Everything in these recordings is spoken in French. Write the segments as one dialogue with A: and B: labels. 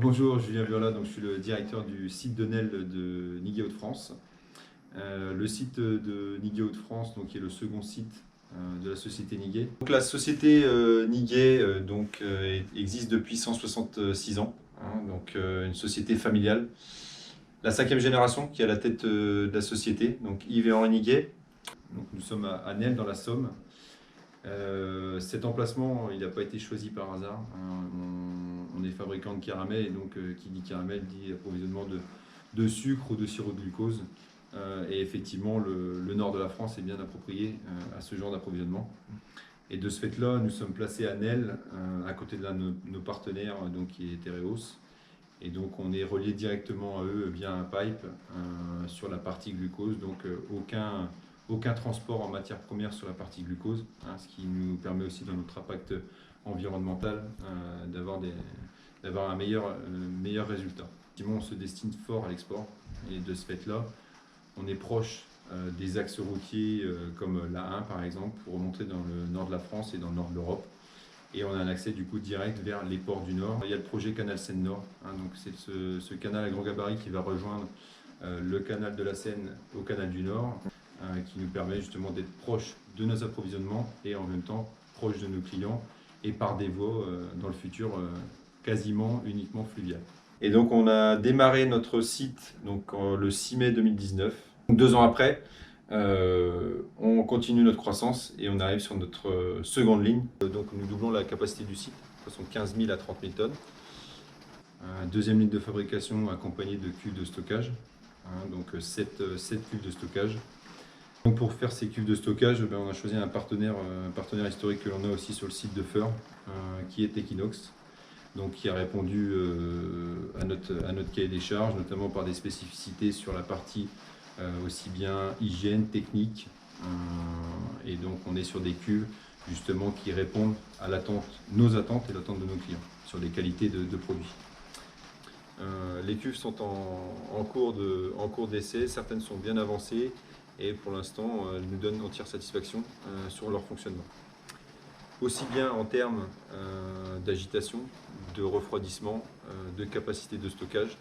A: Bonjour, Julien Burla, je suis le directeur du site de NEL de Niguet Hauts-de-France. Le site de Niguet Hauts-de-France qui est le second site de la société Niguet. Donc, la société Niguet existe depuis 166 ans, une société familiale. La cinquième génération qui est à la tête de la société, donc Yves et Henri Niguet. Donc, nous sommes à NEL dans la Somme. Cet emplacement, il n'a pas été choisi par hasard. On est fabricant de caramel et qui dit caramel dit approvisionnement de sucre ou de sirop de glucose. Et effectivement, le nord de la France est bien approprié à ce genre d'approvisionnement. Et de ce fait-là, nous sommes placés à NEL, à côté de l'un de nos partenaires, qui est Tereos. Et donc on est relié directement à eux via un pipe sur la partie glucose, aucun transport en matière première sur la partie glucose, ce qui nous permet aussi dans notre impact environnemental d'avoir un meilleur résultat. Effectivement, on se destine fort à l'export et de ce fait-là, on est proche des axes routiers comme l'A1 par exemple, pour remonter dans le nord de la France et dans le nord de l'Europe. Et on a un accès direct vers les ports du Nord. Il y a le projet Canal Seine-Nord, donc c'est ce canal à grand gabarit qui va rejoindre le canal de la Seine au canal du Nord, qui nous permet justement d'être proche de nos approvisionnements et en même temps proche de nos clients et par des voies dans le futur quasiment uniquement fluviales. Et donc on a démarré notre site le 6 mai 2019. 2 ans après, on continue notre croissance et on arrive sur notre seconde ligne. Donc nous doublons la capacité du site, de façon 15 000 à 30 000 tonnes. Deuxième ligne de fabrication accompagnée de cuves de stockage, 7 cuves de stockage. Donc pour faire ces cuves de stockage, on a choisi un partenaire historique que l'on a aussi sur le site de Feur, qui est Equinox, qui a répondu à notre cahier des charges, notamment par des spécificités sur la partie aussi bien hygiène, technique, et donc on est sur des cuves justement qui répondent à nos attentes et l'attente de nos clients sur les qualités de produits. Les cuves sont en cours d'essai, certaines sont bien avancées et pour l'instant elles nous donnent entière satisfaction sur leur fonctionnement. Aussi bien en termes d'agitation, de refroidissement, de capacité de stockage.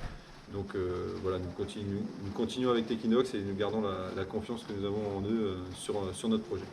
A: Donc voilà, nous continuons avec Equinox et nous gardons la confiance que nous avons en eux sur notre projet.